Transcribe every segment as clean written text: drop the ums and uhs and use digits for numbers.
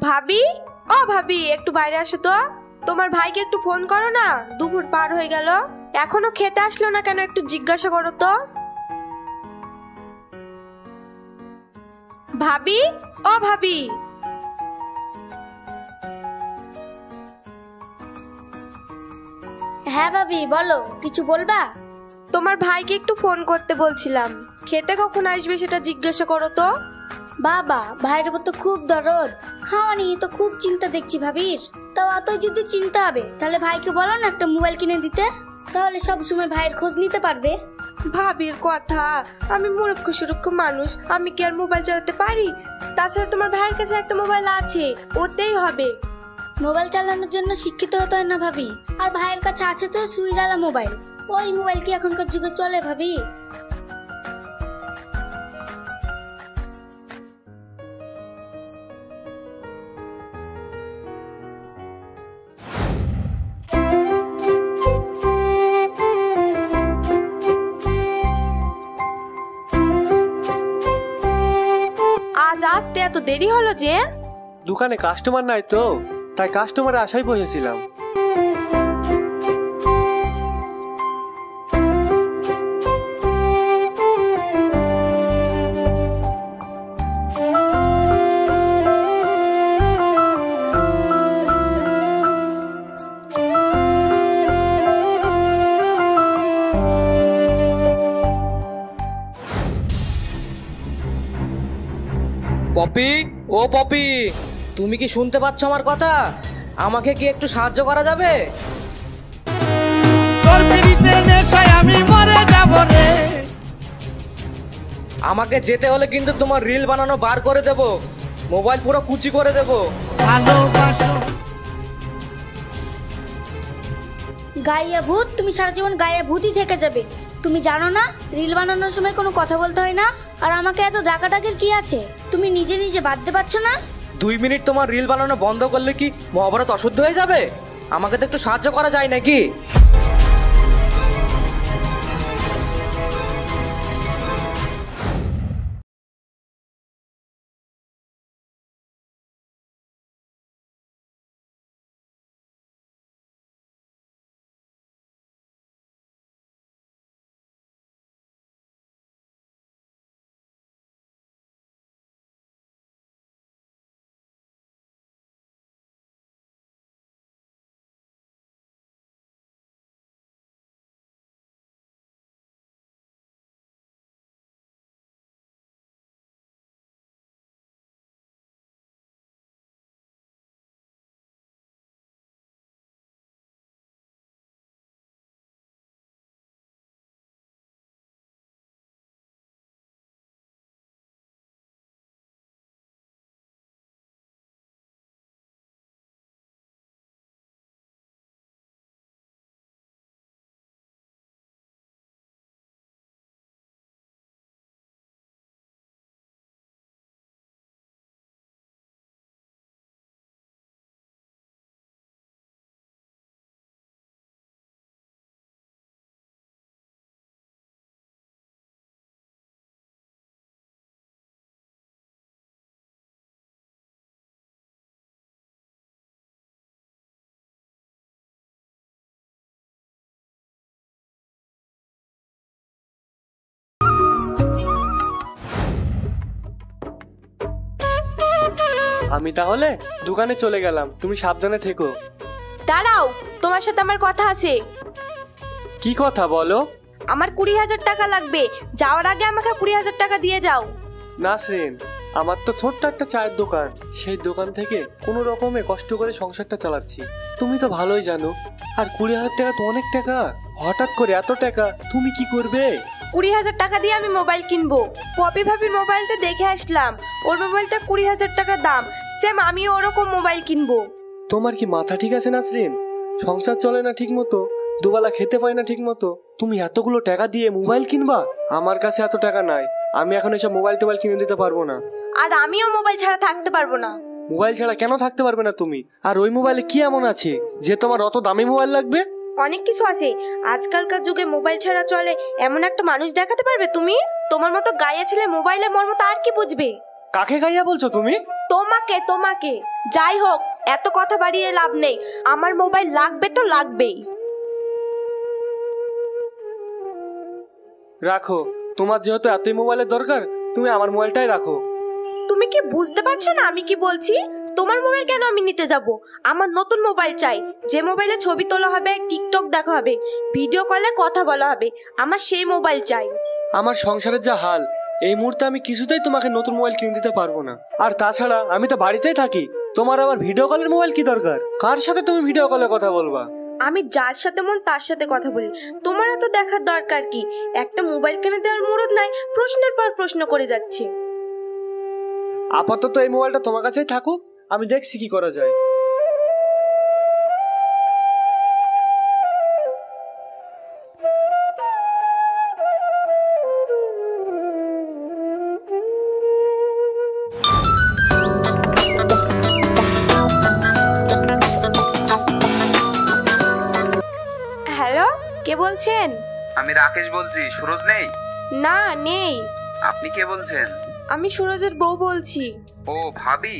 ভাবি, ও ভাবি, একটু বাইরে আসো তো। তোমার ভাইকে একটু ফোন করো না, দুপুর পার হয়ে গেল, এখনো খেতে আসলো না কেন, একটু জিজ্ঞাসা করো তো। ভাবি, ও ভাবি। হ্যাঁ ভাবি, বলো, কিছু বলবা? তোমার ভাইকে একটু ফোন করতে বলছিলাম, খেতে কখন আসবে সেটা জিজ্ঞাসা করো তো। বাবা, ভাইয়ের উপর তো খুব দরদ, খাওয়া নিয়ে তো খুব চিন্তা দেখছি ভাবির। তাও এতই যদি চিন্তা হবে তাহলে ভাইকে বলো না একটা মোবাইল কিনে দিতে, তাহলে সব সময় ভাইয়ের খোঁজ নিতে পারবে। ভাবির কথা, আমি মূর্খ সুরক্ষ মানুষ, আমি কি আর মোবাইল চালাতে পারি? তাছাড়া তোমার ভাইয়ের কাছে একটা মোবাইল আছে, ওতেই হবে। মোবাইল চালানোর জন্য শিক্ষিত হতে হয় না ভাবি, আর ভাইয়ের কাছে আছে তো সুইজালা মোবাইল, ওই মোবাইল কি এখনকার যুগে চলে ভাবি? আজ আসতে এত দেরি হলো যে? দোকানে কাস্টমার নাই তো, তাই কাস্টমারের আশায় বসেছিলাম। পপি, ও পপি, তুমি কি শুনতে পাচ্ছ আমার কথা? আমাকে কি একটু সাহায্য করা যাবে? তোর পিরিতের নেশায় আমি মরে যাব রে। আমাকে যেতে হলে কিন্তু তোমার রিল বানানো বার করে দেব, মোবাইল পুরো কুচি করে দেব। ভালোবাসো গাইয়া ভূত, তুমি সারা জীবন গাইয়া ভূতই থেকে যাবে। তুমি জানো না রিল বানানোর সময় কোনো কথা বলতে হয় না? আর আমাকে এত ডাকাডাকির কি আছে? তুমি নিজে নিজে বাঁধতে পারছো না? 2 মিনিট তোমার রিল বানানো বন্ধ করলে কি মহাভারত অশুদ্ধ হয়ে যাবে? আমাকে তো একটু সাহায্য করা যায় নাকি? আমি তাহলে দোকানে চলে গেলাম, তুমি সাবধানে থেকো। দাঁড়াও, তোমার সাথে আমার কথা আছে। কি কথা বলো? আমার 20,000 টাকা লাগবে, যাওয়ার আগে আমাকে 20,000 টাকা দিয়ে যাও। নাসরিন, আমার তো ছোট্ট একটা চায়ের দোকান, সেই দোকান থেকে কোনো রকমে কষ্ট করে সংসারটা চালাচ্ছি, তুমি তো ভালোই জানো। আর 20,000 টাকা তো অনেক টাকা, হঠাৎ করে এত টাকা তুমি কি করবে? 20,000 টাকা দিয়ে আমি মোবাইল কিনবো। পপি ভাবির মোবাইলটা দেখে আসলাম, ওর মোবাইলটা 20,000 টাকা দাম, সেম আমিও ওরকম মোবাইল কিনবো। তোমার কি মাথা ঠিক আছে নাসরিন? সংসার চলে না ঠিক মতো, দুবেলা খেতে পাই না ঠিক মতো, তুমি এতগুলো টাকা দিয়ে মোবাইল কিনবা? আমার কাছে এত টাকা নাই, আমি এখন এসব মোবাইল টোবাইল কিনে দিতে পারবো না। আর আমিও মোবাইল ছাড়া থাকতে পারবো না। মোবাইল ছাড়া কেন থাকতে পারবে না তুমি? আর ওই মোবাইলে কি এমন আছে যে তোমার অত দামি মোবাইল লাগবে? অনেক কিছু আছে, আজকালকার যুগে মোবাইল ছাড়া চলে এমন একটা মানুষ দেখাতে পারবে তুমি? তোমার মতো গাইয়া ছেলে মোবাইলের মর্ম তো আর কি বুঝবে? কাকে গাইয়া বলছো তুমি? তোমাকে তোমাকে যাই হোক, এত কথা বাড়িয়ে লাভ নেই। আমার মোবাইল লাগবে তো লাগবেই। রাখো, তোমার যেহেতু এতই মোবাইলের দরকার, তুমি আমার মোবাইলটাই রাখো। তুমি কি বুঝতে পারছো না আমি কি বলছি? তোমার মোবাইল কেন আমি নিতে যাব? আমার নতুন মোবাইল চাই, যে মোবাইলে ছবি তোলা হবে, টিকটক দেখা হবে, ভিডিও কলে কথা বলা হবে। আমার সেই মোবাইল চাই। আমার সংসারের যা হাল, এই মুহূর্তে আমি কিছুতেই তোমাকে নতুন মোবাইল কিনে দিতে পারবো না। আর তাছাড়া আমি তো বাড়িতেই থাকি, তোমার আবার ভিডিও কলের মোবাইল কি দরকার? কার সাথে তুমি ভিডিও কলে কথা বলবা? আমি যার সাথে মন তার সাথে কথা বলি। তোমার এত দেখার দরকার কি? একটা মোবাইল কিনে দেওয়ার মুরদ নাই, প্রশ্নের পর প্রশ্ন করে যাচ্ছে। আপাতত এই মোবাইলটা তোমার কাছেই থাকুক, আমি দেখছি কি করা যায়। হ্যালো, কে বলছেন? আমি রাকেশ বলছি। সুরজ নেই? না, নেই। আপনি কে বলছেন? আমি সুরজের বউ বলছি। ও ভাবি,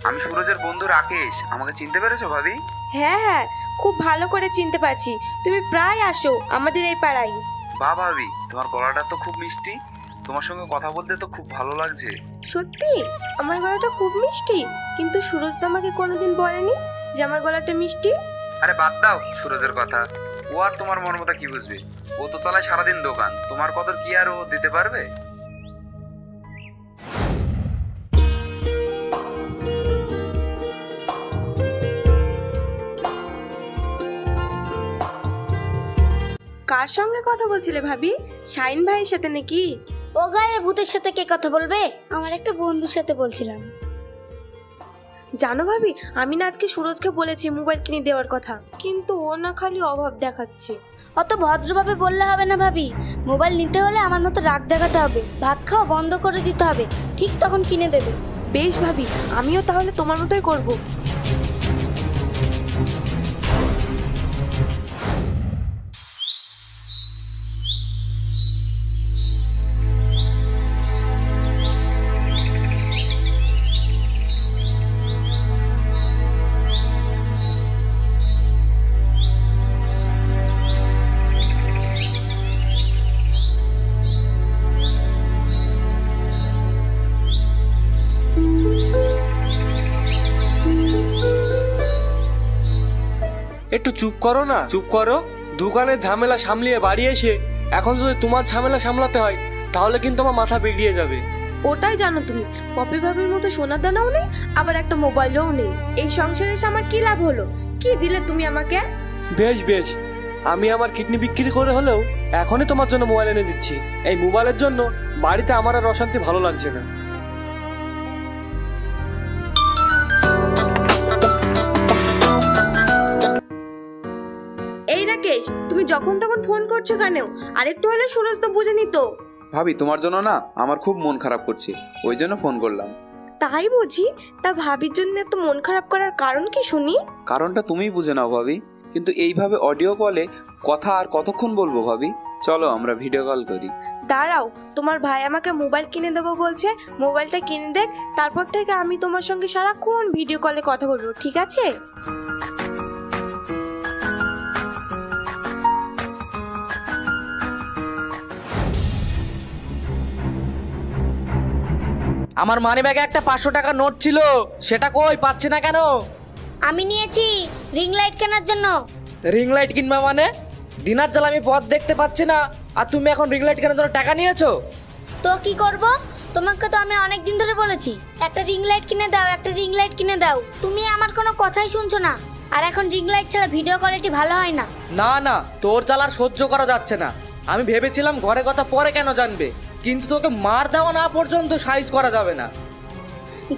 আমি সুরজের বন্ধু রাকেশ। আমাকে চিনতে পেরেছো ভাবি? হ্যাঁ হ্যাঁ, খুব ভালো করে চিনতে পারছি। তুমি প্রায় আসো আমাদের এই পাড়ায়। বা ভাবি, তোমার গলাটা তো খুব মিষ্টি। তোমার সঙ্গে কথা বলতে তো খুব ভালো লাগছে। সত্যি আমার গলাটা খুব মিষ্টি? কিন্তু সুরজ তো আমাকে কোনোদিন বলেনি যে আমার গলাটা মিষ্টি। আরে বাদ দাও সুরজের কথা। ও আর তোমার মর্মটা কি বুঝবে? ও তো চালায় সারাদিন দোকান। তোমার কদর কি আর ও দিতে পারবে? কার সঙ্গে কথা বলছিলে ভাবি? শাইন ভাইয়ের সাথে নাকি? ও গায়ের ভূতের সাথে কে কথা বলবে? আমার একটা বন্ধুর সাথে বলছিলাম। জানো ভাবি, আমি না আজকে সুরজকে বলেছি মোবাইল কিনে দেওয়ার কথা, কিন্তু ও না খালি অভাব দেখাচ্ছে। অত ভদ্রভাবে বললে হবে না ভাবি। মোবাইল নিতে হলে আমার মতো রাগ দেখাতে হবে, ভাত খাওয়া বন্ধ করে দিতে হবে, ঠিক তখন কিনে দেবে। বেশ ভাবি, আমিও তাহলে তোমার মতোই করব। একটু চুপ করো না, চুপ করো। দোকানের ঝামেলা সামলিয়ে বাড়ি এসে এখন যদি তোমার ঝামেলা সামলাতে হয়, তাহলে কিন্তু আমার মাথা বেরিয়ে যাবে। ওটাই জানো তুমি, পপি ভাবির মতো সোনার দানাও নেই, আবার একটা মোবাইলও নেই। এই সংসারে এসে আমার কি লাভ হলো? কি দিলে তুমি আমাকে? বেশ বেশ, আমি আমার কিডনি বিক্রি করে হলেও এখনই তোমার জন্য মোবাইল এনে দিচ্ছি। এই মোবাইলের জন্য বাড়িতে আমার আর অশান্তি ভালো লাগছে না। এই রাকেশ, তুমি যখন তখন ফোন করছো কেন? আরেকটু হলে সুরজ তো বুঝে নিত। ভাবি, তোমার জন্য না আমার খুব মন খারাপ করছে, ওই জন্য ফোন করলাম। তাই বুঝি? তা ভাবির জন্য এত মন খারাপ করার কারণ কি শুনি? কারণটা তুমিই বুঝে নাও ভাবি। কিন্তু এইভাবে অডিও কলে কথা আর কতক্ষণ বলবো ভাবি? চলো আমরা ভিডিও কল করি। দাঁড়াও, তোমার ভাই আমাকে মোবাইল কিনে দেবো বলছে, মোবাইলটা কিনে দেখ, তারপর থেকে আমি তোমার সঙ্গে সারাক্ষণ ভিডিও কলে কথা বলবো, ঠিক আছে? আমার মানি ব্যাগে একটা 500 টাকার নোট ছিল, সেটা কই পাচ্ছি না কেন? আমি নিয়েছি রিং লাইট কেনার জন্য। রিং লাইট কিনবা মানে? দিনার জ্বালা আমি পথ দেখতে পাচ্ছি না, আর তুমি এখন রিং লাইট কেনার জন্য টাকা নিয়েছো? তো কি করব? তোমাকে তো আমি অনেক দিন ধরে বলেছি একটা রিং লাইট কিনে দাও, একটা রিং লাইট কিনে দাও। তুমি আমার কোনো কথাই শুনছো না। আর এখন রিং লাইট ছাড়া ভিডিও কোয়ালিটি ভালো হয় না। না না, তোর জ্বালার সহ্য করা যাচ্ছে না। আমি ভেবেছিলাম ঘরে কথা পরে কেন জানবে, কিন্তু তোকে মার দেওয়া না পর্যন্ত সাইজ করা যাবে না।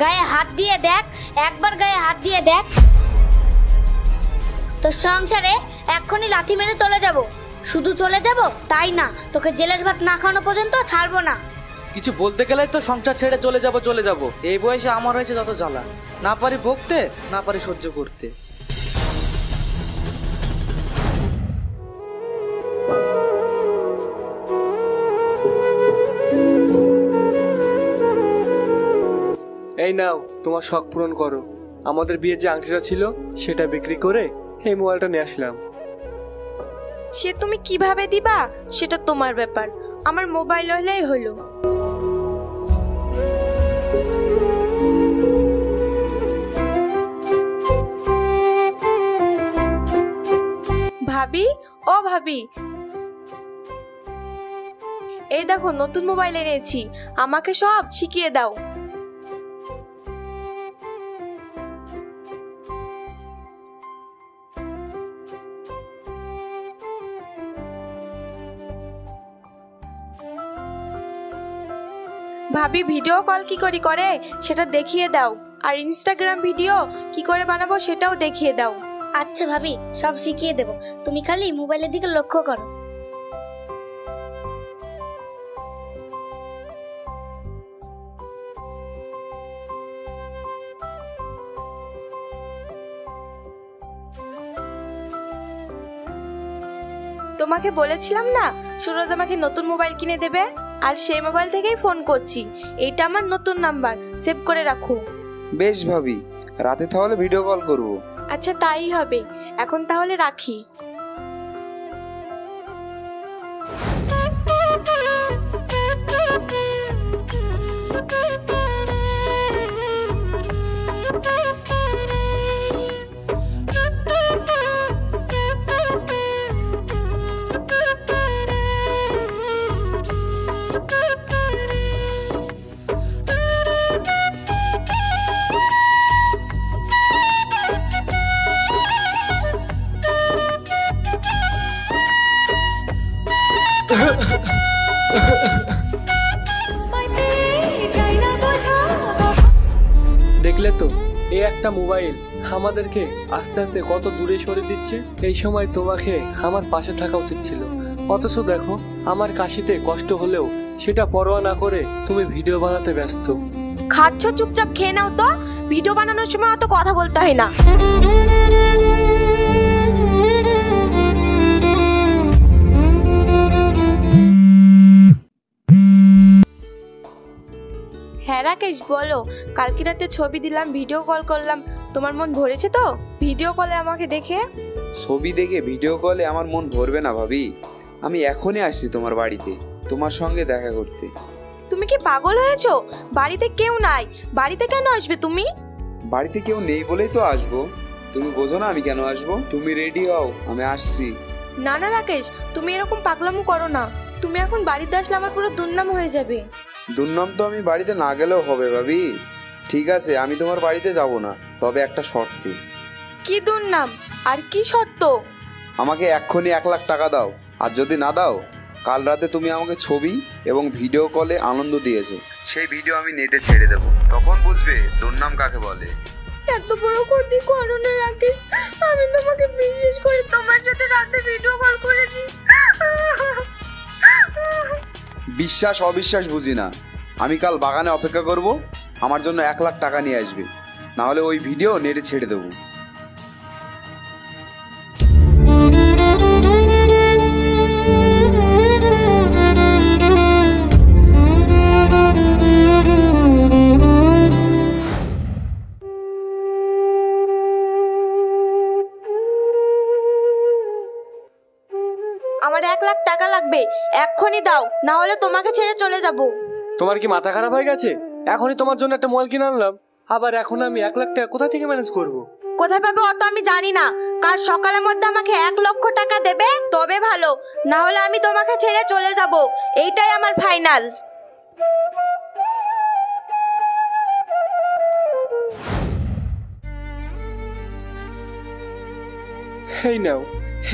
গায়ে হাত দিয়ে দেখ, একবার গায়ে হাত দিয়ে দেখ। তোর সংসারে এক্ষুনি লাথি মেরে চলে যাব। শুধু চলে যাব তাই না, তোকে জেলের ভাত না খাওয়ানো পর্যন্ত ছাড়বো না। কিছু বলতে গেলে তো সংসার ছেড়ে চলে যাব। এই বয়সে আমার হয়েছে যত জ্বালা, না পারি বকতে, না পারি সহ্য করতে। এই এই নাও তোমার শখ পূরণ করো। আমাদের বিয়ের যে আংটিটা ছিল সেটা বিক্রি করে এই মোবাইলটা নিয়ে আসলাম। সে তুমি কিভাবে দিবা সেটা তোমার ব্যাপার, আমার মোবাইল হলেই হলো। ভাবি, ও ভাবি, এই দেখো নতুন মোবাইল এনেছি, আমাকে সব শিখিয়ে দাও। ভাবি, ভিডিও কল কি করে করে সেটা দেখিয়ে দাও, আর ইনস্টাগ্রাম ভিডিও কি করে বানাবো সেটাও দেখিয়ে দাও। আচ্ছা ভাবি, সব শিখিয়ে দেব, তুমি খালি মোবাইলের দিকে লক্ষ্য করো। তোমাকে বলেছিলাম না সুরজ আমাকে নতুন মোবাইল কিনে দেবে, আর সেই মোবাইল থেকেই ফোন করছি। এইটা আমার নতুন নাম্বার, সেভ করে রাখো। বেশ ভাবি, রাতে তাহলে ভিডিও কল করব। আচ্ছা তাই হবে, এখন তাহলে রাখি। দেখলে তো, এই একটা মোবাইল আমাদেরকে আস্তে আস্তে কত দূরে সরিয়ে দিচ্ছে। এই সময় তোমাকে আমার পাশে থাকা উচিত ছিল, অথচ দেখো আমার কাশিতে কষ্ট হলেও সেটা পরোয়া না করে তুমি ভিডিও বানাতে ব্যস্ত। খাচ্ছ, চুপচাপ খেয়ে নাও তো, ভিডিও বানানোর সময় অত কথা বলতে হয় না। হ্যাঁ রাকেশ বলো, কালকে রাতে ছবি দিলাম, ভিডিও কল করলাম, তোমার মন ভরেছে তো ভিডিও কলে আমাকে দেখে? ছবি দেখে ভিডিও কলে আমার মন ভরবে না ভাবি। আমি এখনই আসছি তোমার বাড়িতে তোমার সঙ্গে দেখা করতে। তুমি কি পাগল হয়েছো? বাড়িতে কেউ নাই, বাড়িতে কেন আসবে তুমি? বাড়িতে কেউ নেই বলেই তো আসবো। তুমি বোঝো না আমি কেন আসবো? তুমি রেডি হও, আমি আসছি। না না রাকেশ, তুমি এরকম পাগলামো করো না। তুমি এখন বাড়িতে আসলে আমার পুরো দুর্নাম হয়ে যাবে। দুর্নাম তো আমি বাড়িতে না গেলেও হবে ভাবি। ঠিক আছে, আমি তোমার বাড়িতে যাব না, তবে একটা শর্তে। কি দুর্নাম আর কি শর্ত? আমাকে এক্ষুনি 1 লাখ টাকা দাও, আর যদি না দাও, কাল রাতে তুমি আমাকে ছবি এবং ভিডিও কলে আনন্দ দিয়েছো, সেই ভিডিও আমি নেটে ছেড়ে দেবো, তখন বুঝবে দুর্নাম কাকে বলে। এত বড় ক্ষতি করো না রাকেশ, আমি তোমাকে বিশ্বাস করে তোমার সাথে রাতে ভিডিও কল করেছি। বিশ্বাস অবিশ্বাস বুঝি না। আমি কাল বাগানে অপেক্ষা করব, আমার জন্য 1 লাখ টাকা নিয়ে আসবে, না হলে ওই ভিডিও নেটে ছেড়ে দেবো। আমার 1 লাখ টাকা লাগবে, এক্ষুনি দাও, না হলে তোমাকে ছেড়ে চলে যাব। তোমার কি মাথা খারাপ হয়ে গেছে? এখনই তোমার জন্য একটা মোবাইল কিনে আনলাম, আবার এখন আমি 1 লাখ টাকা কোথা থেকে ম্যানেজ করব? কোথায় পাবে অত আমি জানি না, কাল সকালের মধ্যে আমাকে 1 লক্ষ টাকা দেবে তবে ভালো, না হলে আমি তোমাকে ছেড়ে চলে যাব, এইটাই আমার ফাইনাল। এই নাও,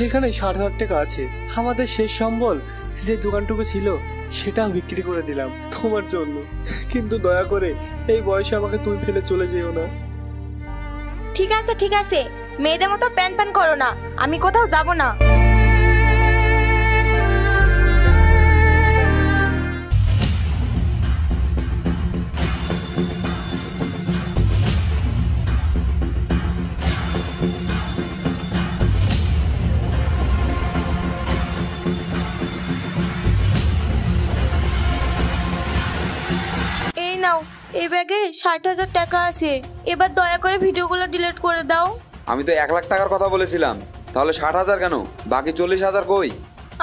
এখানে 60,000 টাকা আছে। আমাদের শেষ সম্বল যে দোকানটুকু ছিল সেটাও বিক্রি করে দিলাম তোমার জন্য, কিন্তু দয়া করে এই বয়সে আমাকে তুমি ফেলে চলে যেও না। ঠিক আছে ঠিক আছে, মেয়েদের মতো প্যান প্যান করো না, আমি কোথাও যাব না। এই নাও এই ব্যাগে 60,000 টাকা আছে। এবার দয়া করে ভিডিওগুলো ডিলিট করে দাও। আমি তো 1 লাখ টাকার কথা বলেছিলাম, তাহলে 60,000 কেন? বাকি 40,000 কই?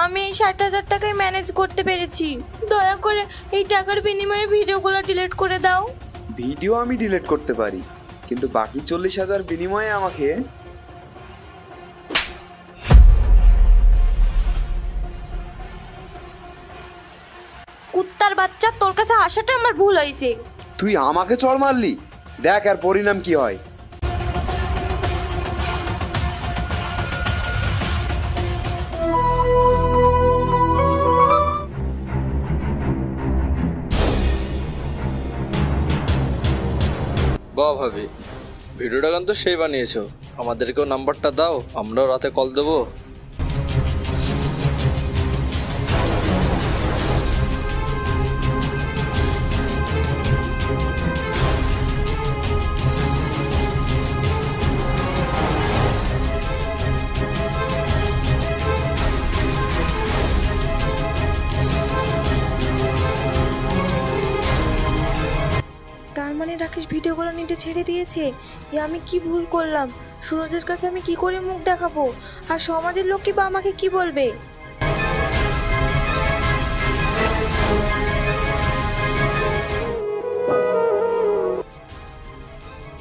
আমি এই 60,000 টাকায় ম্যানেজ করতে পেরেছি। দয়া করে এই টাকার বিনিময়ে ভিডিওগুলো ডিলিট করে দাও। ভিডিও আমি ডিলিট করতে পারি, কিন্তু বাকি 40,000 বিনিময়ে আমাকে কুত্তার বাচ্চা, তোর কাছে আসাটা আমার ভুল হয়েছে। তুই আমাকে চড় মারলি, দেখ আর পরিণাম কি হয়। বাহ ভাবি, ভিডিওটা কিন্তু সেই বানিয়েছো। আমাদেরকেও নাম্বারটা দাও, আমরাও রাতে কল দেবো। তার মানে রাকেশ ভিডিওগুলো নিতে ছেড়ে দিয়েছে। এ আমি কি ভুল করলাম? সুরজের কাছে আমি কি করে মুখ দেখাবো? আর সমাজের লোক কি বা আমাকে কি বলবে?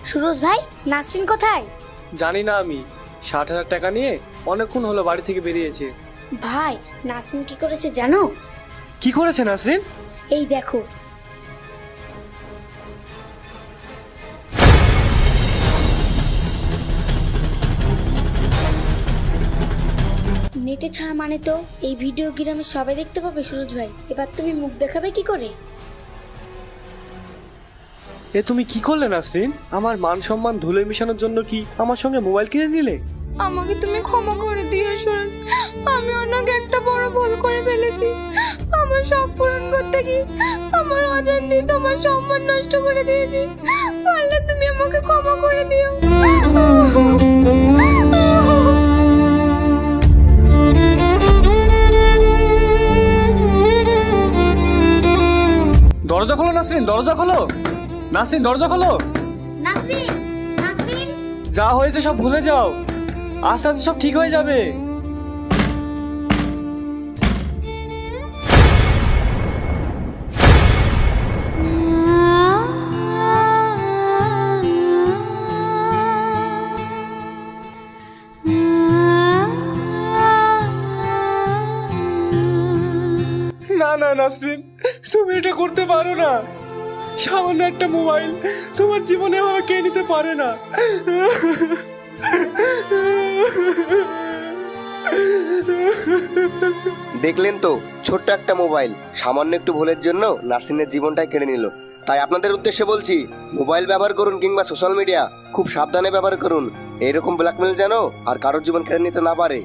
সুরজ ভাই, নাসরিন কোথায়? জানি না আমি। 60,000 টাকা নিয়ে অনেকক্ষণ হলো বাড়ি থেকে বেরিয়েছে। ভাই, নাসরিন কি করেছে জানো? কি করেছে নাসরিন? এই দেখো। নেটে ছাড়া মানে তো এই ভিডিও গ্রামে সবাই দেখতে পাবে। সুরজ ভাই, এবার তুমি মুখ দেখাবে কি করে? এ তুমি কি করলে নাসরিন? আমার মান সম্মান ধুলে মিশানোর জন্য কি আমার সঙ্গে মোবাইল কিনে নিলে? আমাকে তুমি ক্ষমা করে দিও সুরজ। আমি অনেক একটা বড় ভুল করে ফেলেছি। আমার শখ পূরণ করতে গিয়ে আমার অজান্তে তোমার সম্মান নষ্ট করে দিয়েছি। পারলে তুমি আমাকে ক্ষমা করে দিও। দরজা খোলো নাসরিন, দরজা খোলো। নাসরিন, দরজা খোলো। নাসরিন, নাসরিন। যা হয়েছে সব ভুলে যাও, আস্তে আস্তে সব ঠিক হয়ে যাবে। না না নাসরিন, তুমি এটা করতে পারো না। সামান্য একটা মোবাইল তোমার জীবনে এভাবে কে নিতে পারে না। দেখলেন তো, ছোট্ট একটা মোবাইল সামান্য একটু ভুলের জন্য নাসরিনের জীবনটাই কেড়ে নিল। তাই আপনাদের উদ্দেশ্যে বলছি, মোবাইল ব্যবহার করুন কিংবা সোশ্যাল মিডিয়া খুব সাবধানে ব্যবহার করুন। এইরকম ব্ল্যাকমেল যেন আর কারোর জীবন কেড়ে নিতে না পারে।